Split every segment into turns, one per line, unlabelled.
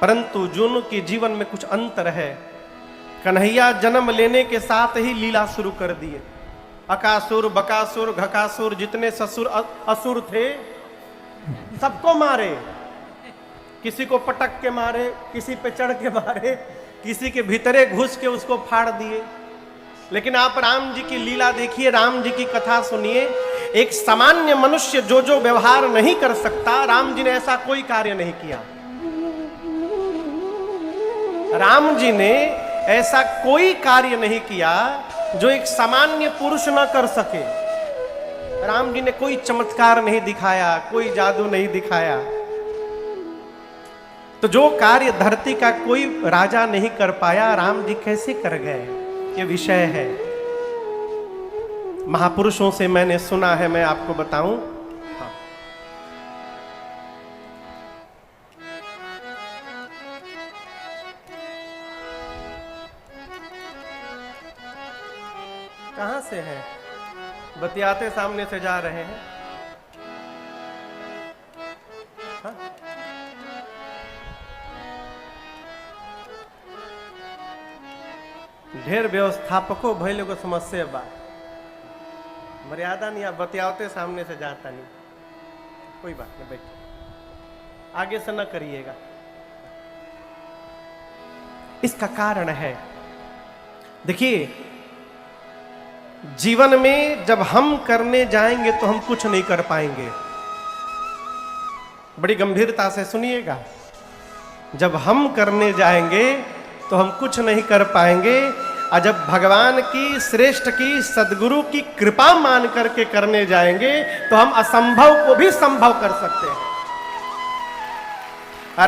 परंतु जुन के जीवन में कुछ अंतर है। कन्हैया जन्म लेने के साथ ही लीला शुरू कर दिए। अकासुर, बकासुर, घकासुर, जितने ससुर असुर थे सबको मारे। किसी को पटक के मारे, किसी पे चढ़ के मारे, किसी के भीतरे घुस के उसको फाड़ दिए। लेकिन आप राम जी की लीला देखिए, राम जी की कथा सुनिए। एक सामान्य मनुष्य जो जो व्यवहार नहीं कर सकता, राम जी ने ऐसा कोई कार्य नहीं किया। राम जी ने ऐसा कोई कार्य नहीं किया जो एक सामान्य पुरुष न कर सके। राम जी ने कोई चमत्कार नहीं दिखाया, कोई जादू नहीं दिखाया। तो जो कार्य धरती का कोई राजा नहीं कर पाया, राम जी कैसे कर गए, ये विषय है। महापुरुषों से मैंने सुना है, मैं आपको बताऊं। हाँ। कहां से हैं? बतियाते सामने से जा रहे हैं। हाँ? ढेर व्यवस्थापकों भैले को समस्या बा, मर्यादा नहीं। आप बतियाते सामने से जाता नहीं, कोई बात नहीं, बैठो, आगे से न करिएगा। इसका कारण है, देखिए, जीवन में जब हम करने जाएंगे तो हम कुछ नहीं कर पाएंगे। बड़ी गंभीरता से सुनिएगा। जब हम करने जाएंगे तो हम कुछ नहीं कर पाएंगे, और जब भगवान की, श्रेष्ठ की, सदगुरु की कृपा मान करके करने जाएंगे तो हम असंभव को भी संभव कर सकते हैं।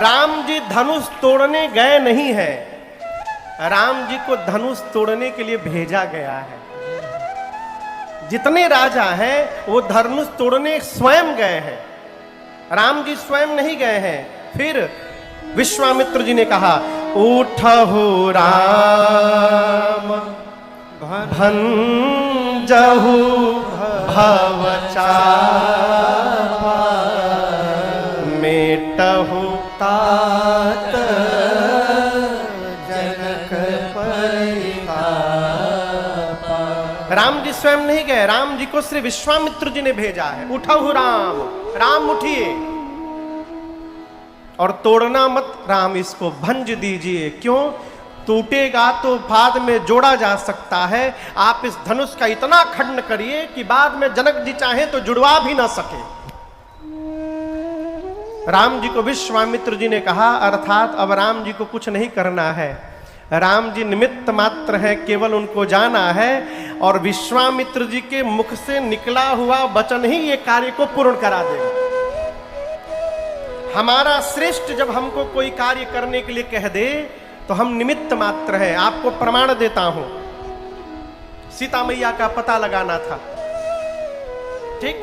राम जी धनुष तोड़ने गए नहीं हैं, राम जी को धनुष तोड़ने के लिए भेजा गया है। जितने राजा हैं वो धनुष तोड़ने स्वयं गए हैं, राम जी स्वयं नहीं गए हैं। फिर विश्वामित्र जी ने कहा, उठहु राम भंजहु भव चापा, मेटहु तात जनक परितापा। राम जी स्वयं नहीं गए, राम जी को श्री विश्वामित्र जी ने भेजा है। उठहु राम, राम उठिए और तोड़ना मत, राम इसको भंज दीजिए। क्यों? टूटेगा तो बाद में जोड़ा जा सकता है। आप इस धनुष का इतना खंड करिए कि बाद में जनक जी चाहें तो जुड़वा भी ना सके। राम जी को विश्वामित्र जी ने कहा, अर्थात अब राम जी को कुछ नहीं करना है, राम जी निमित्त मात्र है, केवल उनको जाना है और विश्वामित्र जी के मुख से निकला हुआ वचन ही ये कार्य को पूर्ण करा देगा। हमारा श्रेष्ठ जब हमको कोई कार्य करने के लिए कह दे तो हम निमित्त मात्र हैं। आपको प्रमाण देता हूं, सीता मैया का पता लगाना था, ठीक?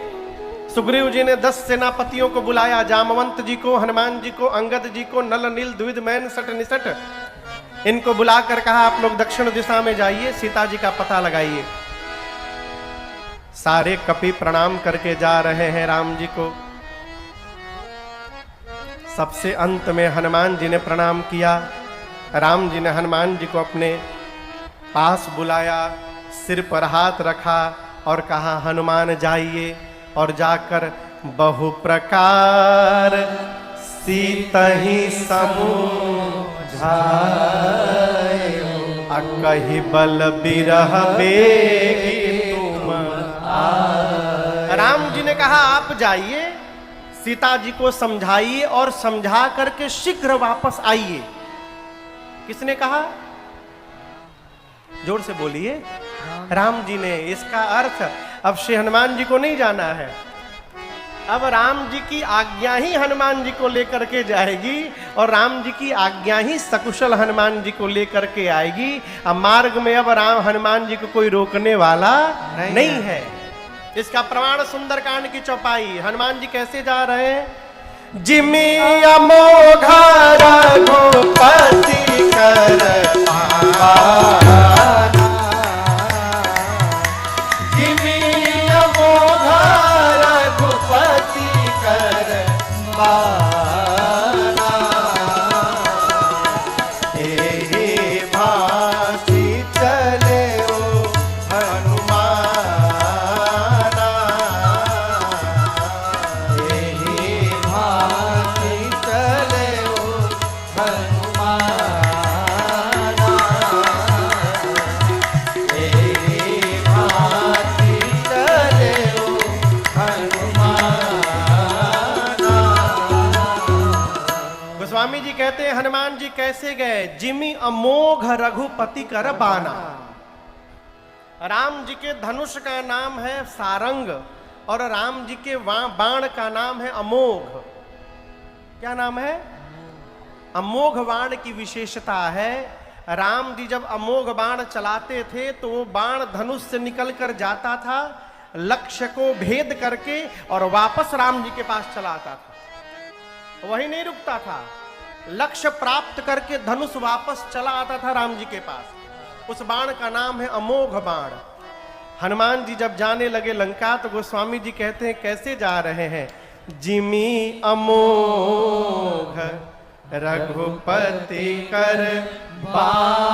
सुग्रीव जी ने 10 सेनापतियों को बुलाया, जामवंत जी को, हनुमान जी को, अंगद जी को, नल नील द्विविध मैन सट निसट, इनको बुलाकर कहा आप लोग दक्षिण दिशा में जाइए, सीता जी का पता लगाइए। सारे कपि प्रणाम करके जा रहे हैं राम जी को। सबसे अंत में हनुमान जी ने प्रणाम किया। राम जी ने हनुमान जी को अपने पास बुलाया, सिर पर हाथ रखा और कहा, हनुमान जाइए और जाकर बहु प्रकार सीतहि समुझायो, अकहि बल बिरह बेगी तुम आए। राम जी ने कहा आप जाइए, सीता जी को समझाइए और समझा करके शीघ्र वापस आइए। किसने कहा? जोर से बोलिए। राम जी ने। इसका अर्थ अब श्री हनुमान जी को नहीं जाना है, अब राम जी की आज्ञा ही हनुमान जी को लेकर के जाएगी और राम जी की आज्ञा ही सकुशल हनुमान जी को लेकर के आएगी। अब मार्ग में अब राम हनुमान जी को कोई रोकने वाला नहीं है। इसका प्रमाण सुंदरकांड की चौपाई। हनुमान जी कैसे जा रहे हैं? जिमि अमोघा रघुपति कर आना, जिमि अमोघा रघुपति कर आना,
हनुमाना, तेरी भांति चले हो हनुमाना।
गोस्वामी जी कहते हैं हनुमान जी कैसे गए? जिमि अमोघ रघुपति कर बाना। राम जी के धनुष का नाम है सारंग और राम जी के बाण का नाम है अमोघ। क्या नाम है? अमोघ बाण की विशेषता है, राम जी जब अमोघ बाण चलाते थे तो वो बाण धनुष से निकल कर जाता था, लक्ष्य को भेद करके और वापस राम जी के पास चला आता था, वही नहीं रुकता था। लक्ष्य प्राप्त करके धनुष वापस चला आता था राम जी के पास। उस बाण का नाम है अमोघ बाण। हनुमान जी जब जाने लगे लंका तो गोस्वामी जी कहते हैं कैसे जा रहे हैं? जिमि अमोघ रघुपति कर बाना।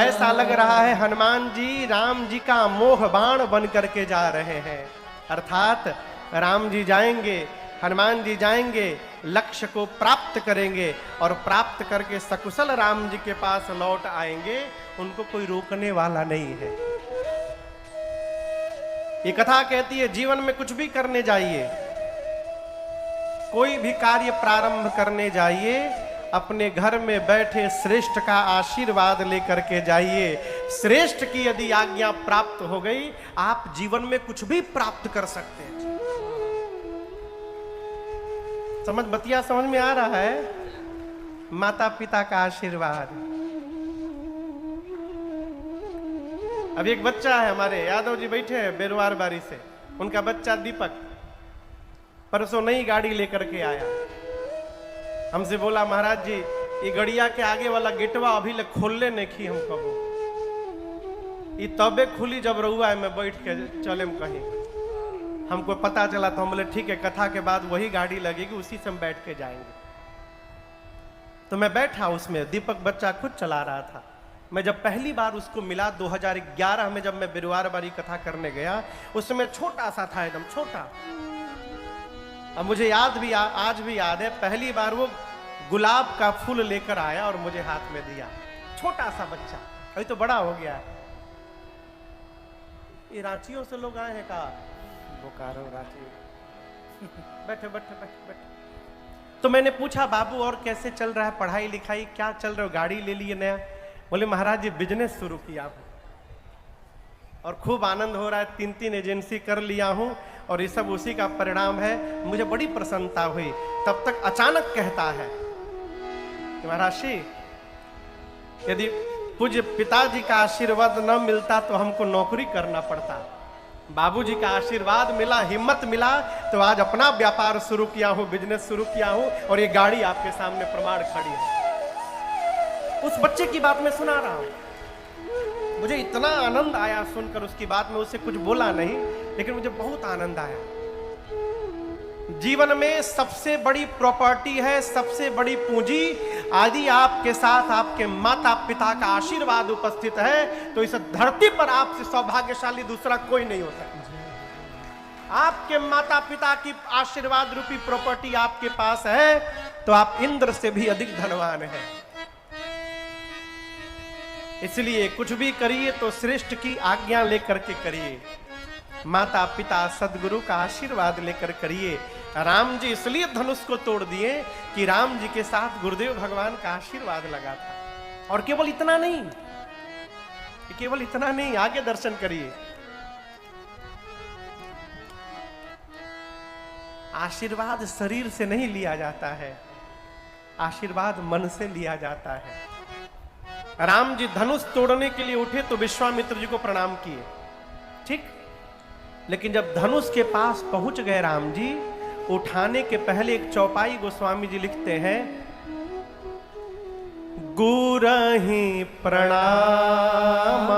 ऐसा लग रहा है हनुमान जी राम जी का अमोघ बाण बन करके जा रहे हैं। अर्थात राम जी जाएंगे, हनुमान जी जाएंगे, लक्ष्य को प्राप्त करेंगे और प्राप्त करके सकुशल राम जी के पास लौट आएंगे। उनको कोई रोकने वाला नहीं है। ये कथा कहती है जीवन में कुछ भी करने जाइए, कोई भी कार्य प्रारंभ करने जाइए, अपने घर में बैठे श्रेष्ठ का आशीर्वाद लेकर के जाइए। श्रेष्ठ की यदि आज्ञा प्राप्त हो गई, आप जीवन में कुछ भी प्राप्त कर सकते हैं। बतिया समझ में आ रहा है? माता पिता का आशीर्वाद। अब एक बच्चा है हमारे यादव जी बैठे हैं बेरुआर बारी से, उनका बच्चा दीपक परसों नई गाड़ी लेकर के आया। हमसे बोला महाराज जी ये गड़िया के आगे वाला गेटवा अभी ले खोलने नहीं की हमको, ये तबे खुली जब रहुआ में बैठ के चले कहीं। हमको पता चला तो हम बोले ठीक है, कथा के बाद वही गाड़ी लगेगी, उसी से हम बैठ के जाएंगे। तो मैं बैठा उसमें, दीपक बच्चा खुद चला रहा था। मैं जब पहली बार उसको मिला 2011 में, जब मैं बिरवार बारी कथा करने गया, उसमें छोटा सा था, एकदम छोटा। अब मुझे याद भी आज भी याद है, पहली बार वो गुलाब का फूल लेकर आया और मुझे हाथ में दिया। छोटा सा बच्चा, अभी तो बड़ा हो गया। ये रांचियों से लोग आए हैं का? बोकारो रांची। बैठे बैठे बैठे बैठे। तो मैंने पूछा बाबू और कैसे चल रहा है पढ़ाई लिखाई, क्या चल रहा है? गाड़ी ले लिए नया? बोले महाराज जी बिजनेस शुरू किया हूं और खूब आनंद हो रहा है, 3 एजेंसी कर लिया हूं और ये सब उसी का परिणाम है। मुझे बड़ी प्रसन्नता हुई। तब तक अचानक कहता है कि महाराज जी यदि पूज्य पिताजी का आशीर्वाद न मिलता तो हमको नौकरी करना पड़ता, बाबूजी का आशीर्वाद मिला, हिम्मत मिला तो आज अपना व्यापार शुरू किया हूं, बिजनेस शुरू किया हूं और ये गाड़ी आपके सामने प्रमाण खड़ी है। उस बच्चे की बात मैं सुना रहा हूं, मुझे इतना आनंद आया सुनकर उसकी बात में। उससे कुछ बोला नहीं, लेकिन मुझे बहुत आनंद आया। जीवन में सबसे बड़ी प्रॉपर्टी है, सबसे बड़ी पूंजी, यदि आपके साथ आपके माता पिता का आशीर्वाद उपस्थित है तो इस धरती पर आपसे सौभाग्यशाली दूसरा कोई नहीं हो सकता। आपके माता पिता की आशीर्वाद रूपी प्रॉपर्टी आपके पास है तो आप इंद्र से भी अधिक धनवान हैं। इसलिए कुछ भी करिए तो श्रेष्ठ की आज्ञा लेकर के करिए, माता पिता सदगुरु का आशीर्वाद लेकर करिए। राम जी इसलिए धनुष को तोड़ दिए कि राम जी के साथ गुरुदेव भगवान का आशीर्वाद लगा था। और केवल इतना नहीं, केवल इतना नहीं, आगे दर्शन करिए। आशीर्वाद शरीर से नहीं लिया जाता है, आशीर्वाद मन से लिया जाता है। राम जी धनुष तोड़ने के लिए उठे तो विश्वामित्र जी को प्रणाम किए, ठीक, लेकिन जब धनुष के पास पहुंच गए राम जी, उठाने के पहले एक चौपाई गोस्वामी जी लिखते हैं, गुरहि प्रणाम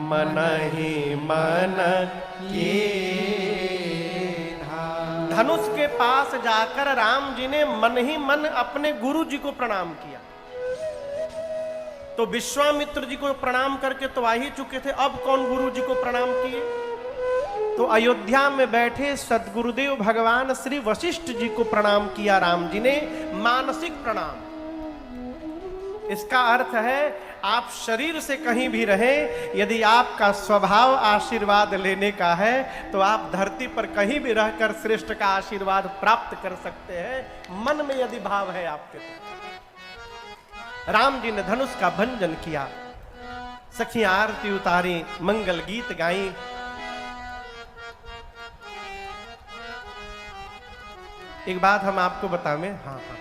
मनहि मन के। धनुष के पास जाकर राम जी ने मन ही मन अपने गुरु जी को प्रणाम किया। तो विश्वामित्र जी को प्रणाम करके तो आ ही चुके थे, अब कौन गुरु जी को प्रणाम किए? तो अयोध्या में बैठे सद्गुरुदेव भगवान श्री वशिष्ठ जी को प्रणाम किया राम जी ने, मानसिक प्रणाम। इसका अर्थ है आप शरीर से कहीं भी रहें, यदि आपका स्वभाव आशीर्वाद लेने का है तो आप धरती पर कहीं भी रहकर श्रेष्ठ का आशीर्वाद प्राप्त कर सकते हैं, मन में यदि भाव है आपके तो। राम जी ने धनुष का भंजन किया, सखियां आरती उतारी, मंगल गीत गाई। एक बात हम आपको बतावें, हाँ हाँ,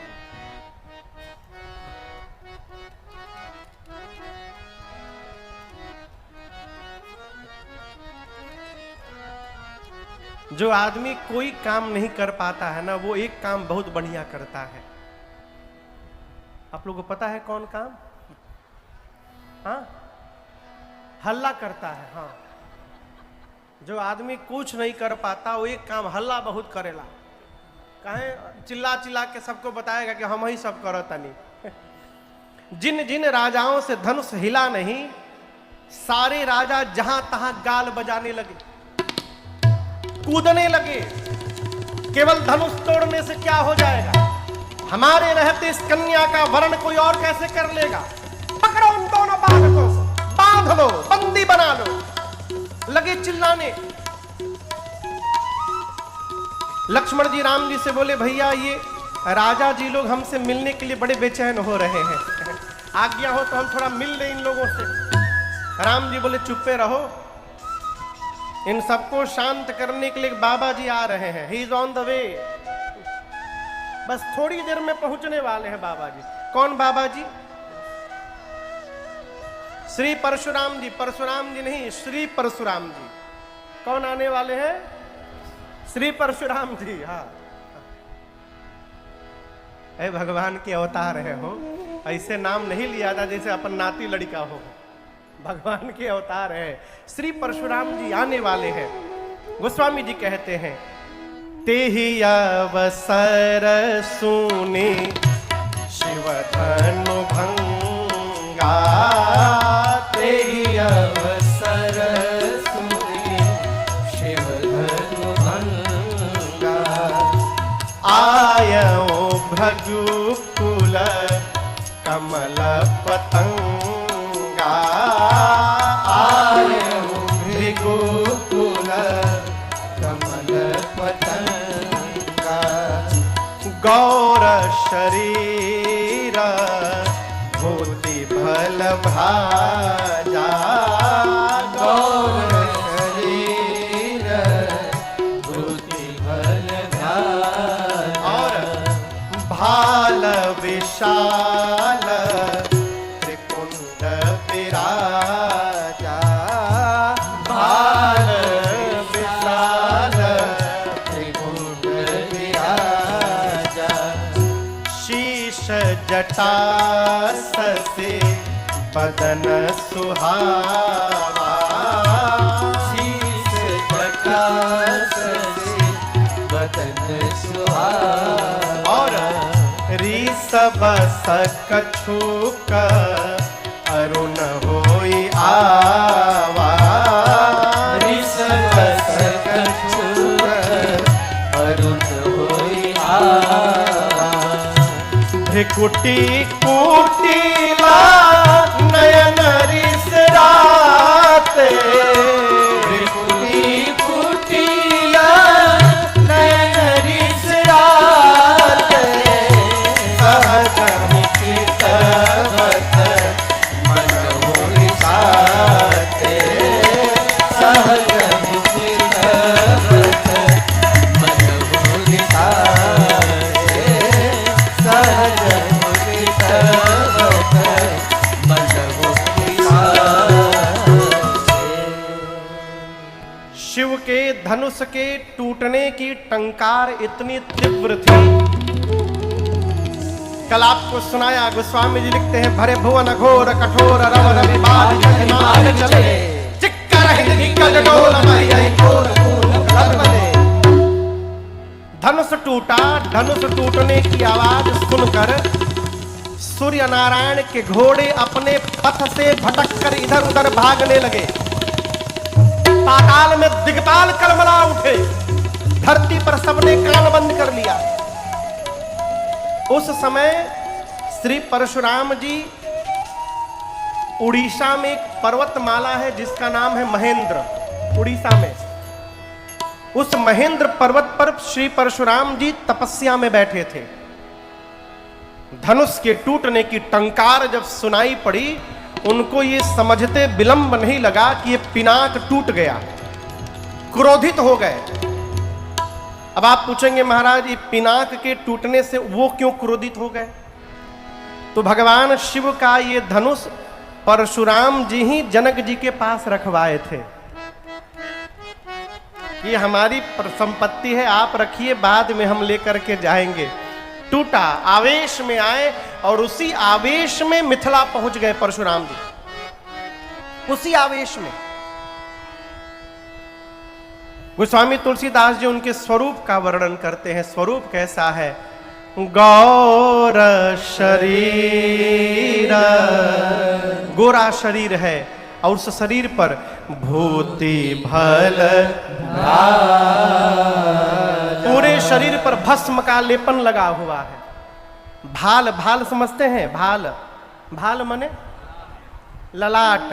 जो आदमी कोई काम नहीं कर पाता है ना, वो एक काम बहुत बढ़िया करता है। आप लोगों को पता है कौन काम? हाँ, हल्ला करता है। हाँ, जो आदमी कुछ नहीं कर पाता वो एक काम हल्ला बहुत करेला, कहे चिल्ला चिल्ला के सबको बताएगा कि हम ही सब करो तनी। जिन जिन राजाओं से धनुष हिला नहीं, सारे राजा जहां तहां गाल बजाने लगे, कूदने लगे। केवल धनुष तोड़ने से क्या हो जाएगा? हमारे रहते इस कन्या का वर्ण कोई और कैसे कर लेगा? पकड़ो उन दोनों बालकों को, बांध लो, बंदी बना लो। लगे चिल्लाने। लक्ष्मण जी राम जी से बोले, भैया ये राजा जी लोग हमसे मिलने के लिए बड़े बेचैन हो रहे हैं, आज्ञा हो तो हम थोड़ा मिल लें इन लोगों से। राम जी बोले, चुप्पे रहो, इन सबको शांत करने के लिए बाबा जी आ रहे हैं, he is on the way. बस थोड़ी देर में पहुंचने वाले हैं बाबा जी। कौन बाबा जी? श्री परशुराम जी। परशुराम जी नहीं, श्री परशुराम जी। कौन आने वाले हैं? श्री परशुराम जी। हाँ, ऐ भगवान के अवतार है हो, ऐसे नाम नहीं लिया था जैसे अपन नाती लड़का हो। भगवान के अवतार है, श्री परशुराम जी आने वाले हैं। गोस्वामी जी कहते हैं, तेहि अवसर सुने शिव धनु भंगा,
तेहि अवसर सुने शिव धनु भंगा,
आयो भृगुकुल कमल पतंगा,
आयो भृगुकुल कमल पतंगा,
गौर शरीर भूति भल भाजा,
गौर शरीर भूति भल भाजा,
और भाल विशाल त्रिपुंड विराजा,
भाल
विशाल
त्रिपुंड विराजा,
शीश जटा ससे बदन सुहावा,
शीश जटा ससे बदन सुहावा,
और ऋषभ सकछुक अरुण होई आवा,
ऋषभ सकछुक अरुण होई आवा,
भ्रिकुटी कुटिला नयन रिसराते,
भ्रिकुटी कुटिला नयन रिसराते,
सहज
मितवत मन होई साते, सहज मितवत मन होई साते, सहज मितवत मन होई साते।
शिव के धनुष के टूटने की टंकार इतनी तीव्र थी। कल आपको सुनाया, गोस्वामी जी लिखते हैं, भरे भुवन घोर कठोर रवन विवाद जगमाग चले, चिक्कर निकल डोल मई घोर पूर्ण कल बने। धनुष टूटा। धनुष टूटने की आवाज सुनकर सूर्य नारायण के घोड़े अपने पथ से भटककर इधर उधर भागने लगे। पाताल में दिग्पाल कलमला उठे, धरती पर सबने कान बंद कर लिया। उस समय श्री परशुराम जी उड़ीसा में एक पर्वतमाला है जिसका नाम है महेंद्र, उड़ीसा में। उस महेंद्र पर्वत पर श्री परशुराम जी तपस्या में बैठे थे। धनुष के टूटने की टंकार जब सुनाई पड़ी, उनको ये समझते विलंब नहीं लगा कि ये पिनाक टूट गया। क्रोधित हो गए। अब आप पूछेंगे महाराज ये पिनाक के टूटने से वो क्यों क्रोधित हो गए? तो भगवान शिव का ये धनुष परशुराम जी ही जनक जी के पास रखवाए थे। ये हमारी संपत्ति है, आप रखिए, बाद में हम लेकर के जाएंगे। टूटा, आवेश में आए और उसी आवेश में मिथिला पहुंच गए परशुराम जी, उसी आवेश में। गोस्वामी तुलसीदास जी उनके स्वरूप का वर्णन करते हैं। स्वरूप कैसा है? गौर शरीर, गोरा शरीर है और उस शरीर पर भूति भल, पूरे शरीर पर भस्म का लेपन लगा हुआ है। भाल, भाल समझते हैं? भाल, भाल माने ललाट,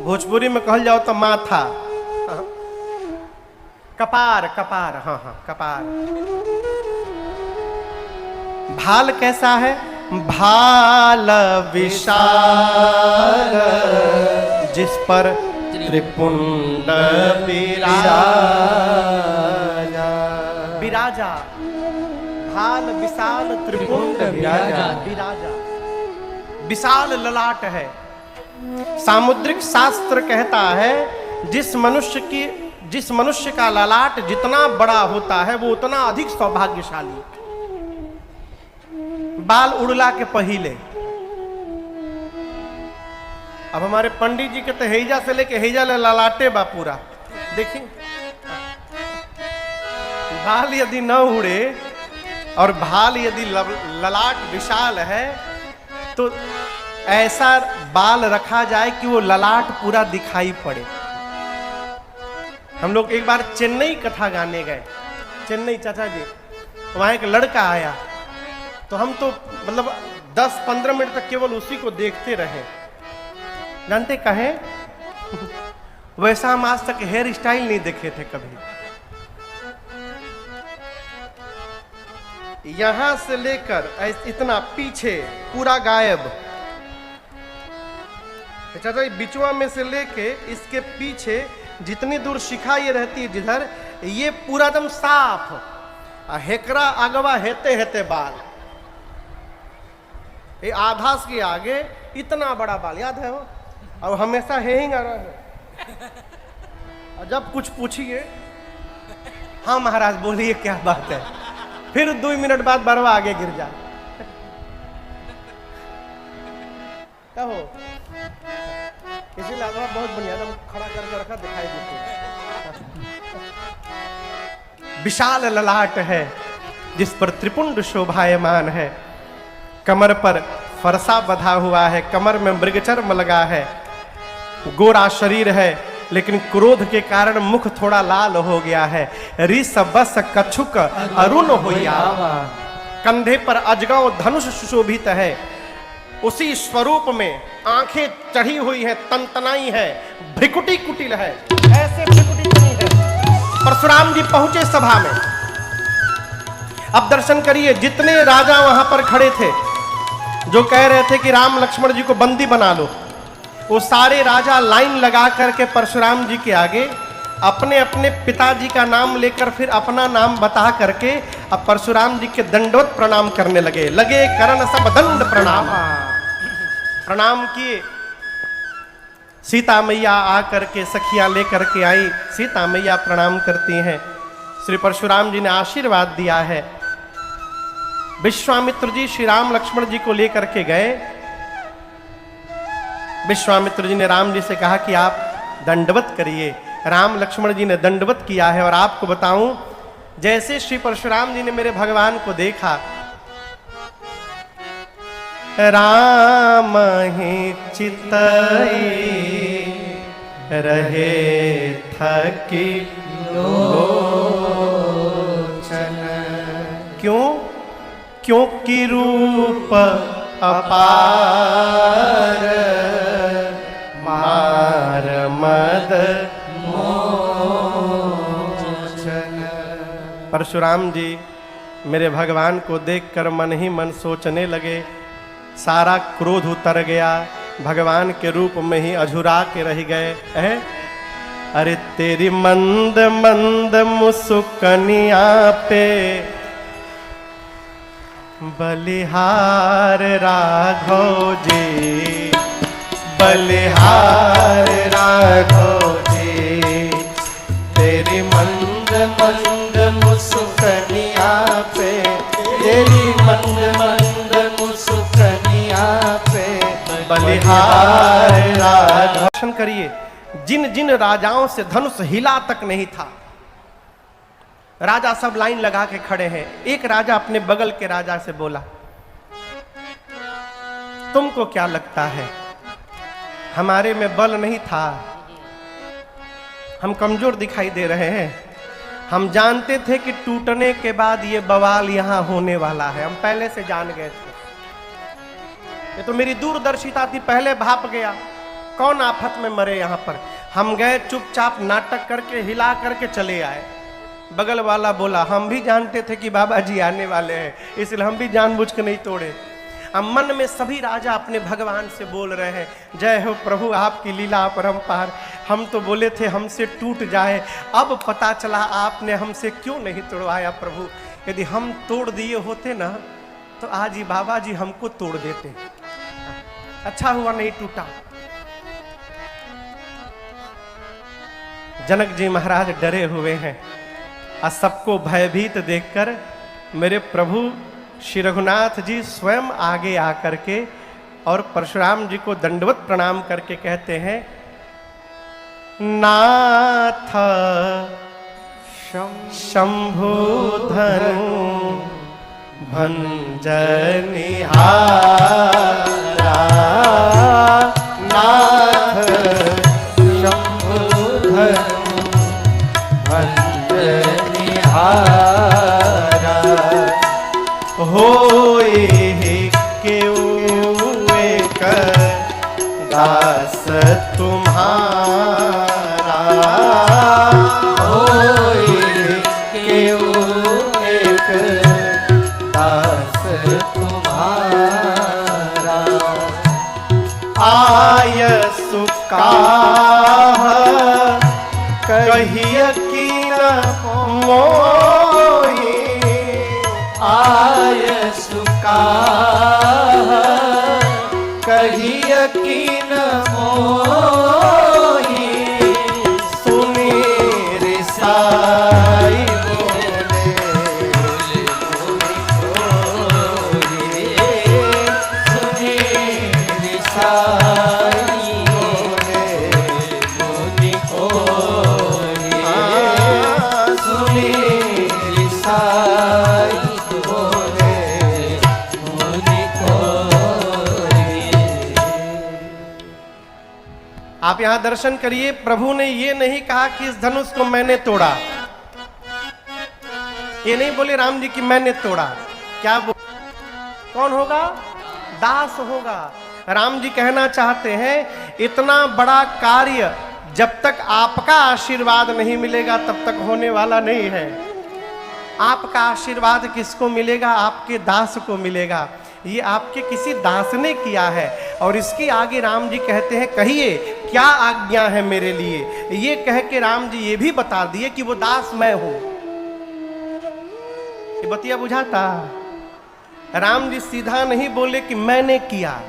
भोजपुरी में कहल जाओ तो माथा। कपार, कपार, हाँ हाँ कपार। भाल कैसा है? भाल विशाल, जिस पर त्रिपुंड विराजा, विराजा, भाल विशाल त्रिपुंड विराजा, विराजा, विशाल ललाट है। सामुद्रिक शास्त्र कहता है जिस मनुष्य का ललाट जितना बड़ा होता है वो उतना अधिक सौभाग्यशाली। बाल उड़ला के पहिले, अब हमारे पंडित जी के तो हैजा से लेके हैजा ले ललाटे बा पूरा। देखिए बाल यदि न उड़े और भाल यदि ललाट विशाल है तो ऐसा बाल रखा जाए कि वो ललाट पूरा दिखाई पड़े। हम लोग एक बार चेन्नई कथा गाने गए, चेन्नई चाचा जी, वहां एक लड़का आया तो हम तो मतलब 10-15 मिनट तक केवल उसी को देखते रहे। जानते कहे वैसा हम आज तक हेयर स्टाइल नहीं देखे थे कभी। यहां से लेकर इतना पीछे पूरा गायब, चाचा बिचवा में से लेके इसके पीछे जितनी दूर शिखा ये रहती है जिधर, ये पूरा एकदम साफ, हेकरा अगवा हेते हेते बाल, ये आधा के आगे इतना बड़ा बाल, याद है वो? और हमेशा है ही रहा है। और जब कुछ पूछिए, हाँ महाराज बोलिए क्या बात है, फिर 2 मिनट बाद बरवा आगे गिर जाए। क्या हो? इसीलिए आगवा बहुत बढ़िया एकदम खड़ा करके रखा, दिखाई देती है। विशाल ललाट है जिस पर त्रिपुंड शोभायमान है, कमर पर फरसा बंधा हुआ है, कमर में मृगचर्म लगा है, गोरा शरीर है लेकिन क्रोध के कारण मुख थोड़ा लाल हो गया है। रिस बस कछुक अरुण होया, कंधे पर अजगव धनुष सुशोभित है। उसी स्वरूप में आंखें चढ़ी हुई है, तनतनाई है, भ्रिकुटी कुटिल है, ऐसे भ्रिकुटी नहीं है। परशुराम जी पहुंचे सभा में। अब दर्शन करिए, जितने राजा वहां पर खड़े थे जो कह रहे थे कि राम लक्ष्मण जी को बंदी बना लो, वो सारे राजा लाइन लगा करके परशुराम जी के आगे अपने अपने पिताजी का नाम लेकर फिर अपना नाम बता करके अब परशुराम जी के दंडवत प्रणाम करने लगे। करण सब दंड प्रणाम, प्रणाम किए। सीता मैया आकर के सखियां लेकर के आई, सीता मैया प्रणाम करती हैं। श्री परशुराम जी ने आशीर्वाद दिया है। विश्वामित्र जी श्री राम लक्ष्मण जी को लेकर के गए। विश्वामित्र जी ने राम जी से कहा कि आप दंडवत करिए। राम लक्ष्मण जी ने दंडवत किया है। और आपको बताऊं, जैसे श्री परशुराम जी ने मेरे भगवान को देखा, राम ही चितई रहे थकी लोचन। क्यों? क्योंकि रूप अपार मार मद मोचन। परशुराम जी मेरे भगवान को देखकर मन ही मन सोचने लगे, सारा क्रोध उतर गया, भगवान के रूप में ही अझुरा के रह गए हैं। अरे तेरी मंद मंद मुस्कनिया पे बलिहार राघव जी, बलिहार राघव जी। तेरी मंद मंद मुस्कनिया पे, तेरी मंद मंद मुस्कनिया पे बलिहार राघव। दर्शन करिए, जिन जिन राजाओं से धनुष हिला तक नहीं था, राजा सब लाइन लगा के खड़े हैं। एक राजा अपने बगल के राजा से बोला, तुमको क्या लगता है हमारे में बल नहीं था? हम कमजोर दिखाई दे रहे हैं। हम जानते थे कि टूटने के बाद ये बवाल यहां होने वाला है, हम पहले से जान गए थे। ये तो मेरी दूरदर्शिता थी, पहले भाप गया। कौन आफत में मरे यहां पर। हम गए चुपचाप नाटक करके हिला करके चले आए। बगल वाला बोला, हम भी जानते थे कि बाबा जी आने वाले हैं, इसलिए हम भी जानबूझ के नहीं तोड़े। अब मन में सभी राजा अपने भगवान से बोल रहे हैं, जय हो प्रभु आपकी लीला अपरंपार। हम तो बोले थे हमसे टूट जाए, अब पता चला आपने हमसे क्यों नहीं तोड़वाया प्रभु। यदि हम तोड़ दिए होते ना तो आज ही बाबा जी हमको तोड़ देते। अच्छा हुआ नहीं टूटा। जनक जी महाराज डरे हुए हैं और सबको भयभीत देखकर मेरे प्रभु श्री रघुनाथ जी स्वयं आगे आकर के और परशुराम जी को दंडवत प्रणाम करके कहते हैं, नाथ शंभुधनु भंजनिहारा, नाथ शंभुधनु भंजनिहारा। होए क्यों एक दास तुम्हारा, होए क्यों एक दास तुम्हारा। आय सुकाह कहिय कीन मोहि, आय सुकाह कहिय कीन मोहि। सुनी रिसाई बोले, सुनी रिसाई बोले, मुनि कोई, सुनी रिसाई बोले, मुनि कोई। आप यहां दर्शन करिए, प्रभु ने ये नहीं कहा कि इस धनुष को मैंने तोड़ा। ये नहीं बोले राम जी कि मैंने तोड़ा। क्या कौन होगा? दास होगा। राम जी कहना चाहते हैं, इतना बड़ा कार्य जब तक आपका आशीर्वाद नहीं मिलेगा तब तक होने वाला नहीं है। आपका आशीर्वाद किसको मिलेगा? आपके दास को मिलेगा। ये आपके किसी दास ने किया है। और इसके आगे राम जी कहते हैं, कहिए क्या आज्ञा है मेरे लिए। ये कह के राम जी ये भी बता दिए कि वो दास मैं हूं। ये बतिया बुझाता। राम जी सीधा नहीं बोले कि मैंने किया,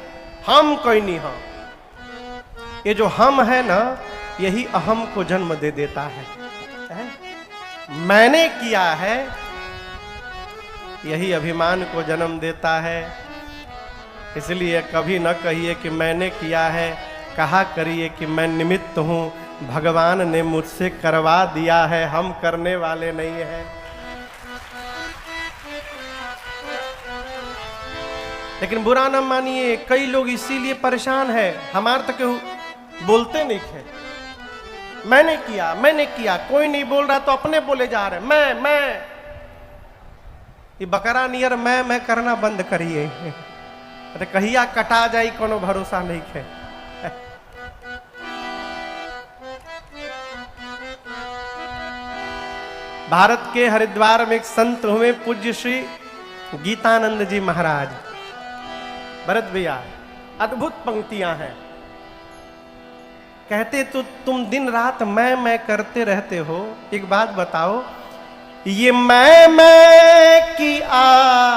हम कोई नहीं। हम ये जो हम है ना, यही अहम को जन्म दे देता है। मैंने किया है, यही अभिमान को जन्म देता है। इसलिए कभी न कहिए कि मैंने किया है, कहा करिए कि मैं निमित्त हूं, भगवान ने मुझसे करवा दिया है, हम करने वाले नहीं हैं। लेकिन बुरा न मानिए, कई लोग इसीलिए परेशान है, हमारे तक बोलते नहीं है। मैंने किया, कोई नहीं बोल रहा तो अपने बोले जा रहे, मैं ये बकरा नियर मैं करना बंद करिए। अरे कहिया कटा जाई कोनो भरोसा नहीं है। भारत के हरिद्वार में एक संत हुए पूज्य श्री गीतानंद जी महाराज। भरत भैया अद्भुत पंक्तियां हैं। कहते तो तुम दिन रात मैं करते रहते हो, एक बात बताओ, ये मैं की आवाज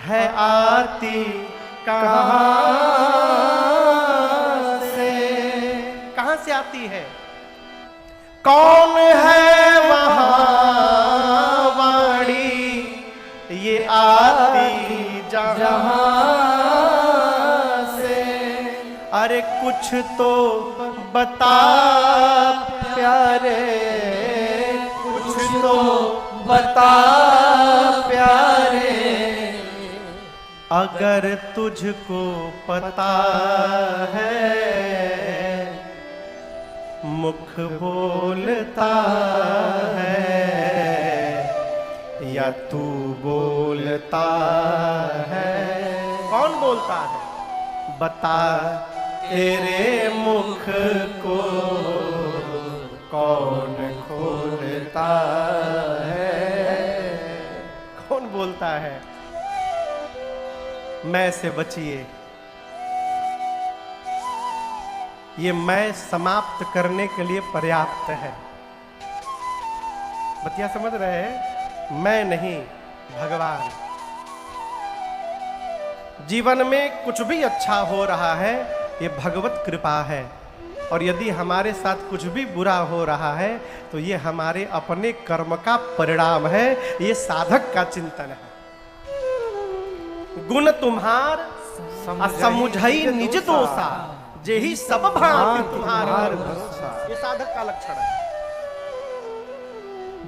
है आती कहां से आती है? कौन है वहां वाणी ये आती जहां से? अरे कुछ तो बता प्यारे, कुछ तो बता प्यारे, अगर तुझको पता है मुख बोलता है या तू बोलता है? कौन बोलता है? बता तेरे मुख को कौन खोलता है? कौन बोलता है? मैं से बचिए। ये मैं समाप्त करने के लिए पर्याप्त है। बतिया समझ रहे हैं? मैं नहीं, भगवान। जीवन में कुछ भी अच्छा हो रहा है ये भगवत कृपा है, और यदि हमारे साथ कुछ भी बुरा हो रहा है तो ये हमारे अपने कर्म का परिणाम है, ये साधक का चिंतन है। गुण तुम्हार असमुझई निज दोषा, जेहि सब भांति तुम्हारा भरोसा। ये साधक का लक्षण है।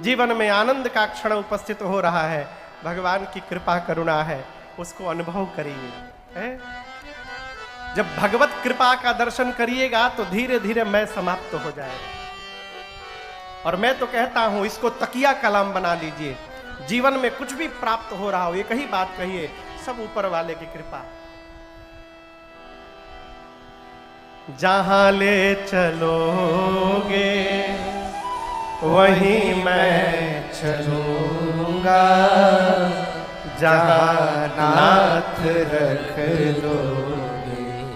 जीवन में आनंद का क्षण उपस्थित हो रहा है, भगवान की कृपा करुणा है, उसको अनुभव करिए। जब भगवत कृपा का दर्शन करिएगा तो धीरे धीरे मैं समाप्त हो जाएगा। और मैं तो कहता हूं इसको तकिया कलाम बना लीजिए। जीवन में कुछ भी प्राप्त हो रहा हो, एक ही बात कहिए, सब ऊपर वाले की कृपा। जहां ले चलोगे वहीं मैं चलूंगा, जहां नाथ रख दोगे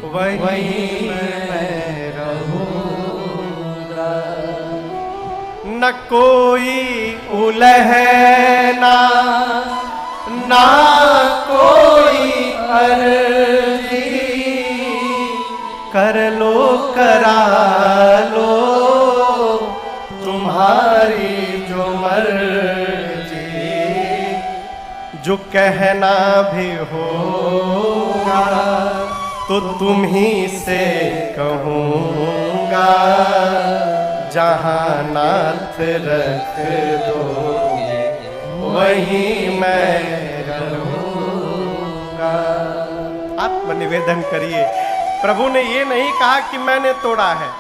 वहीं मैं रहूंगा। न कोई उलहना ना कोई अर्जी, कर लो करा लो तुम्हारी जो मर्जी, जो कहना भी होगा तो तुम ही से कहूँगा, जहाँ नाथ रख दोगे वहीं मैं रहूँगा। आत्मनिवेदन करिए। प्रभु ने ये नहीं कहा कि मैंने तोड़ा है।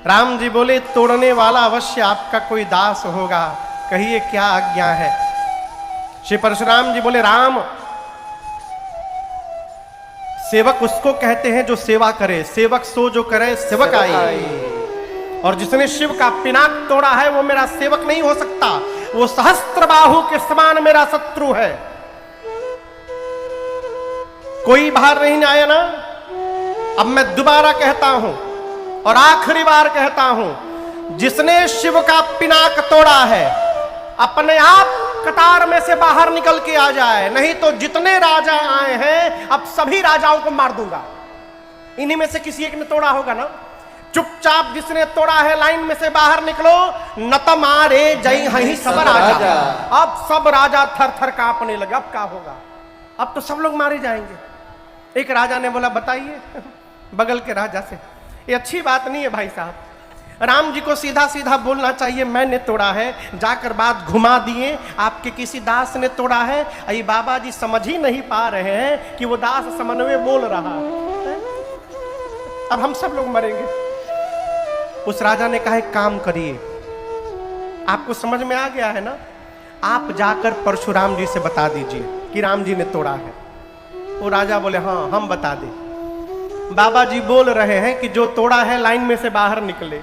राम जी बोले तोड़ने वाला अवश्य आपका कोई दास होगा, कहिए क्या आज्ञा है। श्री परशुराम जी बोले राम, सेवक उसको कहते हैं जो सेवा करे, सेवक सो जो करे सेवक आई। और जिसने शिव का पिनाक तोड़ा है वो मेरा सेवक नहीं हो सकता, वो सहस्त्र बाहु के समान मेरा शत्रु है। कोई बाहर नहीं आया ना। अब मैं दोबारा कहता हूं और आखिरी बार कहता हूं, जिसने शिव का पिनाक तोड़ा है अपने आप कतार में से बाहर निकल के आ जाए, नहीं तो जितने राजा आए हैं अब सभी राजाओं को मार दूंगा। इन्हीं में से किसी एक ने तोड़ा होगा ना। चुपचाप जिसने तोड़ा है लाइन में से बाहर निकलो, न तो मारे जय हई सब राजा। अब सब राजा थर थर कांपने लगे। अब क्या होगा? अब तो सब लोग मारे जाएंगे। एक राजा ने बोला बताइए बगल के राजा से, ये अच्छी बात नहीं है भाई साहब। राम जी को सीधा सीधा बोलना चाहिए मैंने तोड़ा है, जाकर बात घुमा दिए आपके किसी दास ने तोड़ा है। ये बाबा जी समझ ही नहीं पा रहे हैं कि वो दास समन्वय बोल रहा है। अब हम सब लोग मरेंगे। उस राजा ने कहा एक काम करिए, आपको समझ में आ गया है ना, आप जाकर परशुराम जी से बता दीजिए कि राम जी ने तोड़ा है। वो राजा बोले हाँ हम बता दें। बाबा जी बोल रहे हैं कि जो तोड़ा है लाइन में से बाहर निकले,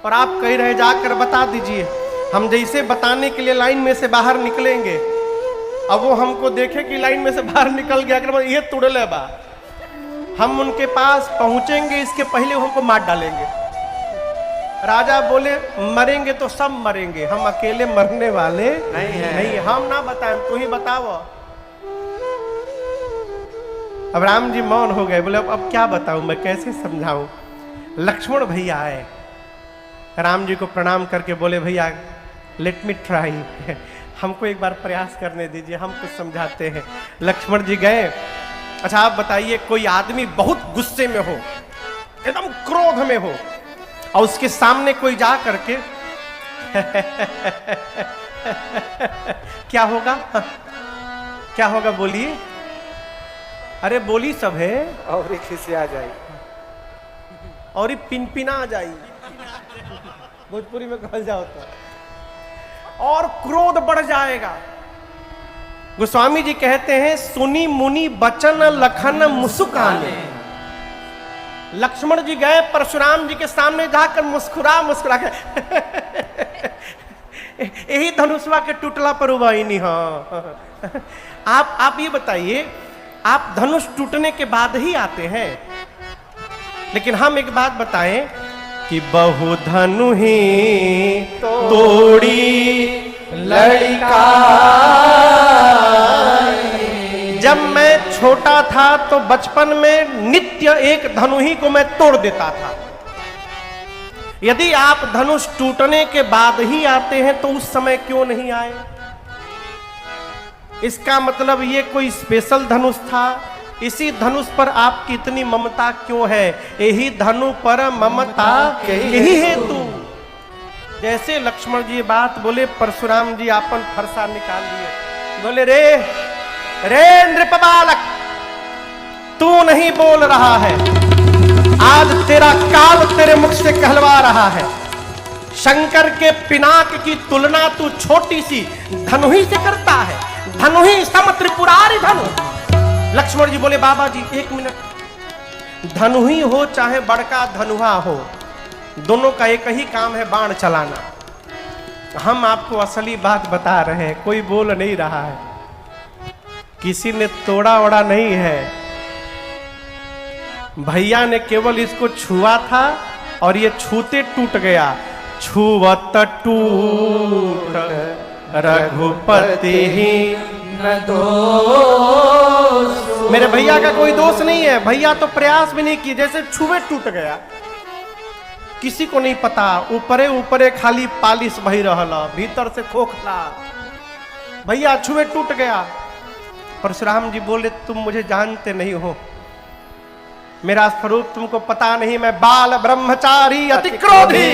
और आप कह रहे जाकर बता दीजिए। हम जैसे बताने के लिए लाइन में से बाहर निकलेंगे, अब वो हमको देखे कि लाइन में से बाहर निकल गया कि ये तुड़ले बा, हम उनके पास पहुंचेंगे इसके पहले हमको मार डालेंगे। राजा बोले मरेंगे तो सब मरेंगे, हम अकेले मरने वाले नहीं, हम ना बताएं, तू ही बताओ। अब राम जी मौन हो गए, बोले अब क्या बताऊं, मैं कैसे समझाऊं। लक्ष्मण भैया आए, राम जी को प्रणाम करके बोले भैया लेट मी ट्राई, हमको एक बार प्रयास करने दीजिए, हम कुछ समझाते हैं। लक्ष्मण जी गए। अच्छा आप बताइए, कोई आदमी बहुत गुस्से में हो, एकदम क्रोध में हो, और उसके सामने कोई जा करके क्या होगा, क्या होगा बोलिए, अरे बोली सब है,
और एक खिसे आ जाए
और ये पिनपिना आ जाई, भोजपुरी में कहल जाओ तो, और क्रोध बढ़ जाएगा। गोस्वामी जी कहते हैं सुनी मुनि बचन लखन मुस्काने। लक्ष्मण जी गए परशुराम जी के सामने जाकर मुस्कुरा मुस्कुरा के यही धनुषवा के टूटला पर हुआ ही नहीं। हाँ आप ये बताइए, आप धनुष टूटने के बाद ही आते हैं, लेकिन हम एक बात बताएं कि बहु धनु ही तोड़ी लड़का। जब मैं छोटा था तो बचपन में नित्य एक धनु ही को मैं तोड़ देता था। यदि आप धनुष टूटने के बाद ही आते हैं तो उस समय क्यों नहीं आए? इसका मतलब ये कोई स्पेशल धनुष था? इसी धनुष पर आपकी इतनी ममता क्यों है? यही धनु पर ममता यही हेतु। जैसे लक्ष्मण जी बात बोले, परशुराम जी आपन फरसा निकाल लिए, बोले रे नृप बालक, तू नहीं बोल रहा है, आज तेरा काल तेरे मुख से कहलवा रहा है। शंकर के पिनाक की तुलना तू छोटी सी धनु ही से करता है, धनु ही सम त्रिपुरारी धनु। लक्ष्मण जी बोले बाबा जी एक मिनट, धनु ही हो चाहे बड़का धनुहा हो, दोनों का एक ही काम है, बाण चलाना। हम आपको असली बात बता रहे हैं, कोई बोल नहीं रहा है, किसी ने तोड़ा ओड़ा नहीं है, भैया ने केवल इसको छुआ था और ये छूते टूट गया। छुवत टूट रघुपति ही न दोष। मेरे भैया का कोई दोष नहीं है, भैया तो प्रयास भी नहीं किए, जैसे छुए टूट गया। किसी को नहीं पता, ऊपरे ऊपरे खाली पालिश बही रहला, भीतर से खोखला। भैया छुए टूट गया। परशुराम जी बोले तुम मुझे जानते नहीं हो, मेरा स्वरूप तुमको पता नहीं, मैं बाल ब्रह्मचारी अति क्रोधी।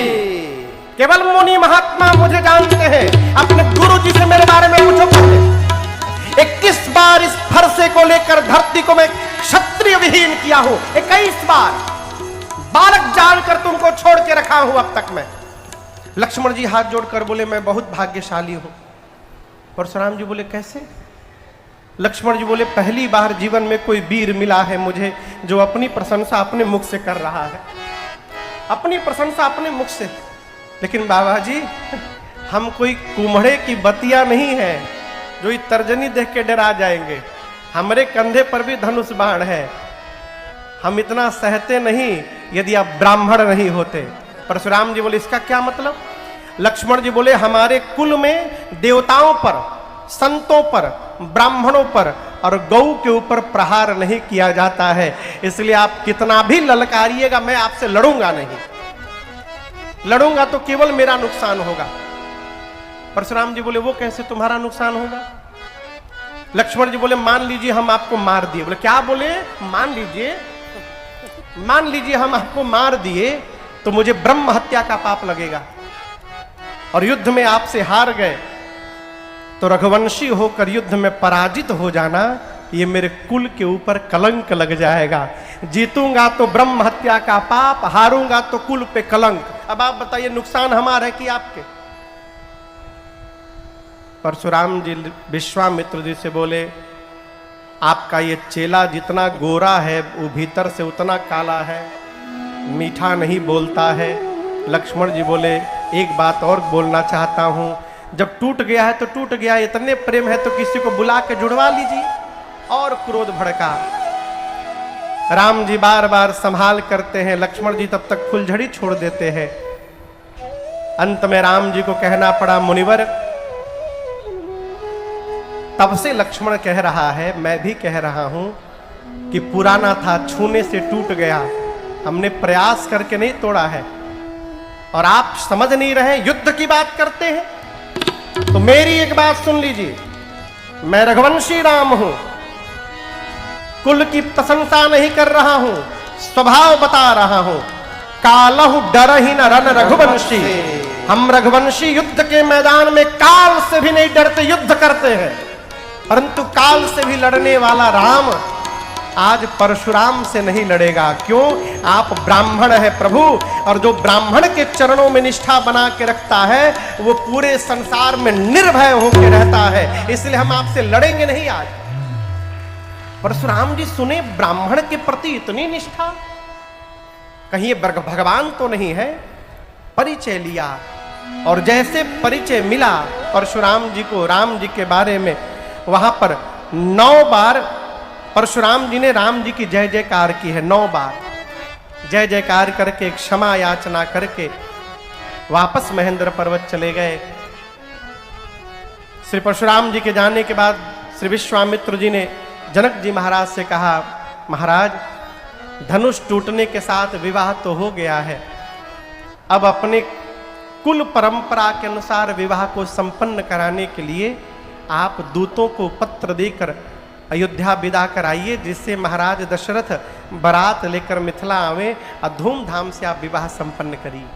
केवल मुनि महात्मा मुझे जानते हैं, अपने गुरु जी से मेरे बारे में पूछो पहले। 21 बार इस फरसे को लेकर धरती को मैं क्षत्रिय विहीन किया हूं, 21 बार बालक जानकर तुमको छोड़ के रखा हूं अब तक मैं। लक्ष्मण जी हाथ जोड़कर बोले मैं बहुत भाग्यशाली हूं। परशुराम जी बोले कैसे? लक्ष्मण जी बोले पहली बार जीवन में कोई वीर मिला है मुझे जो अपनी प्रशंसा अपने मुख से कर रहा है, अपनी प्रशंसा अपने मुख से। लेकिन बाबा जी हम कोई कुम्हड़े की बतिया नहीं है जो इस तर्जनी देख के डरा जाएंगे, हमारे कंधे पर भी धनुष बाण है, हम इतना सहते नहीं यदि आप ब्राह्मण नहीं होते। परशुराम जी बोले इसका क्या मतलब? लक्ष्मण जी बोले हमारे कुल में देवताओं पर, संतों पर, ब्राह्मणों पर और गौ के ऊपर प्रहार नहीं किया जाता है, इसलिए आप कितना भी ललकारिएगा मैं आपसे लड़ूंगा नहीं, लड़ूंगा तो केवल मेरा नुकसान होगा। परशुराम जी बोले वो कैसे तुम्हारा नुकसान होगा? लक्ष्मण जी बोले मान लीजिए हम आपको मार दिए। बोले क्या बोले? मान लीजिए, मान लीजिए हम आपको मार दिए तो मुझे ब्रह्म हत्या का पाप लगेगा, और युद्ध में आपसे हार गए तो रघुवंशी होकर युद्ध में पराजित हो जाना, ये मेरे कुल के ऊपर कलंक लग जाएगा। जीतूंगा तो ब्रह्म हत्या का पाप, हारूंगा तो कुल पे कलंक। अब आप बताइए नुकसान हमारा है कि आपके? परशुराम जी विश्वामित्र जी से बोले, आपका ये चेला जितना गोरा है वो भीतर से उतना काला है, मीठा नहीं बोलता है। लक्ष्मण जी बोले, एक बात और बोलना चाहता हूं, जब टूट गया है तो टूट गया, इतने प्रेम है तो किसी को बुला के जुड़वा लीजिए। और क्रोध भड़का। राम जी बार बार संभाल करते हैं, लक्ष्मण जी तब तक फुलझड़ी छोड़ देते हैं। अंत में राम जी को कहना पड़ा, मुनिवर। तब से लक्ष्मण कह रहा है, मैं भी कह रहा हूं कि पुराना था, छूने से टूट गया, हमने प्रयास करके नहीं तोड़ा है। और आप समझ नहीं रहे, युद्ध की बात करते हैं। तो मेरी एक बात सुन लीजिए, मैं रघुवंशी राम हूं, कुल की प्रशंसा नहीं कर रहा हूं, स्वभाव बता रहा हूं। कालहु डर ही न रन रघुवंशी, हम रघुवंशी युद्ध के मैदान में काल से भी नहीं डरते, युद्ध करते हैं। परंतु काल से भी लड़ने वाला राम आज परशुराम से नहीं लड़ेगा। क्यों? आप ब्राह्मण है प्रभु, और जो ब्राह्मण के चरणों में निष्ठा बना के रखता है वो पूरे संसार में निर्भय होकर रहता है, इसलिए हम आपसे लड़ेंगे नहीं आज। परशुराम जी सुने, ब्राह्मण के प्रति इतनी निष्ठा, कहीं ये भगवान तो नहीं है। परिचय लिया, और जैसे परिचय मिला परशुराम जी को राम जी के बारे में, वहां पर 9 बार परशुराम जी ने राम जी की जय जयकार की है। 9 बार जय जयकार करके, क्षमा याचना करके वापस महेंद्र पर्वत चले गए। श्री परशुराम जी के जाने के बाद श्री विश्वामित्र जी ने जनक जी महाराज से कहा, महाराज धनुष टूटने के साथ विवाह तो हो गया है, अब अपने कुल परंपरा के अनुसार विवाह को संपन्न कराने के लिए आप दूतों को पत्र देकर अयोध्या विदा कराइए, जिससे महाराज दशरथ बारात लेकर मिथिला आवे और धूमधाम से आप विवाह संपन्न करिए।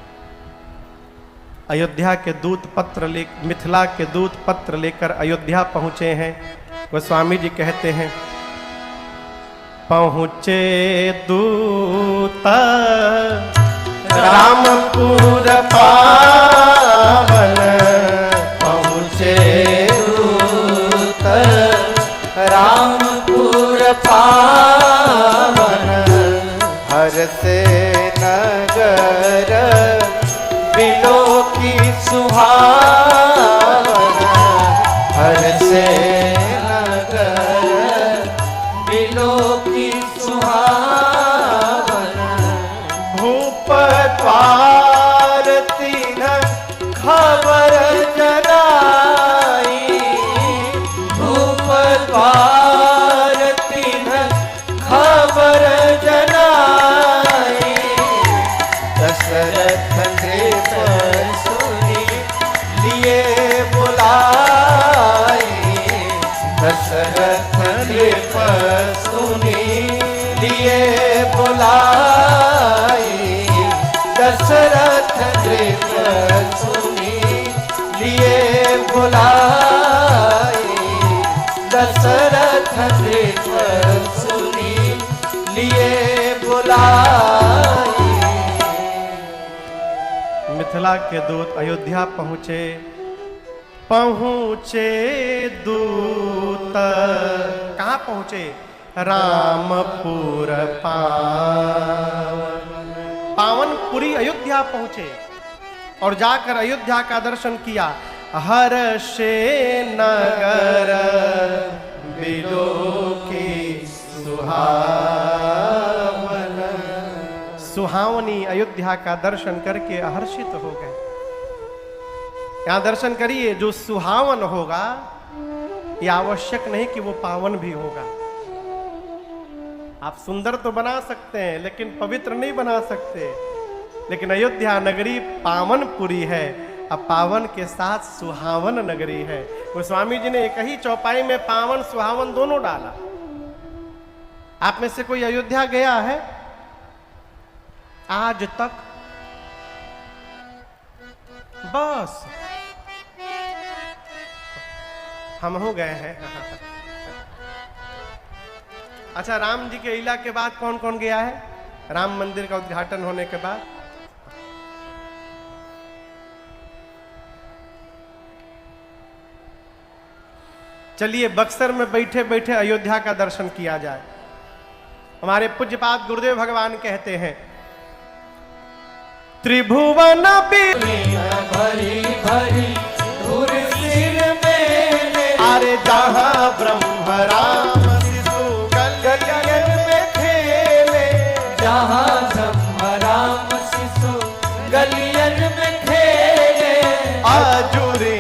अयोध्या के दूत पत्र ले मिथिला के दूत पत्र लेकर अयोध्या पहुंचे हैं। गोस्वामी जी कहते हैं, पहुंचे दूत रामपुर पावन,
पहुँचे दूत रामपुर पावन, हर्षे नगर बिलो की सुहावन, हर्षे नगर बिलो की सुहावन, भूप द्वार तीन खबर जनाई, भूप द्वार तीन खबर जनाई, दशरथ नृप सुनी लिए बुलाई, दशरथ नृप सुनी लिए बुलाई, दशरथ नृप सुनी लिए बुलाई, दशरथ नृप सुनी लिए बुलाई।
मिथिला के दूत अयोध्या पहुंचे। पहुंचे दूत कहाँ पहुंचे? रामपुर पावन, पावनपुरी अयोध्या पहुंचे और जाकर अयोध्या का दर्शन किया। हर्षे नगर बिलो की सुहावन, सुहावनी अयोध्या का दर्शन करके हर्षित हो गए। यहां दर्शन करिए, जो सुहावन होगा ये आवश्यक नहीं कि वो पावन भी होगा। आप सुंदर तो बना सकते हैं लेकिन पवित्र नहीं बना सकते। लेकिन अयोध्या नगरी पावनपुरी है, अब पावन के साथ सुहावन नगरी है। गोस्वामी जी ने एक ही चौपाई में पावन सुहावन दोनों डाला। आप में से कोई अयोध्या गया है आज तक? बस हम हो गए हैं। अच्छा, राम जी के लीला के बाद कौन कौन गया है? राम मंदिर का उद्घाटन होने के बाद चलिए बक्सर में बैठे बैठे अयोध्या का दर्शन किया जाए। हमारे पूज्यपाद गुरुदेव भगवान कहते हैं, त्रिभुवन
भरी भरी धूर सिर मेरे,
अरे जहाँ ब्रह्म राम शिशु
गगन में खेले, जहाँ ब्रह्म राम शिशु गलियन में खेले,
आजुरी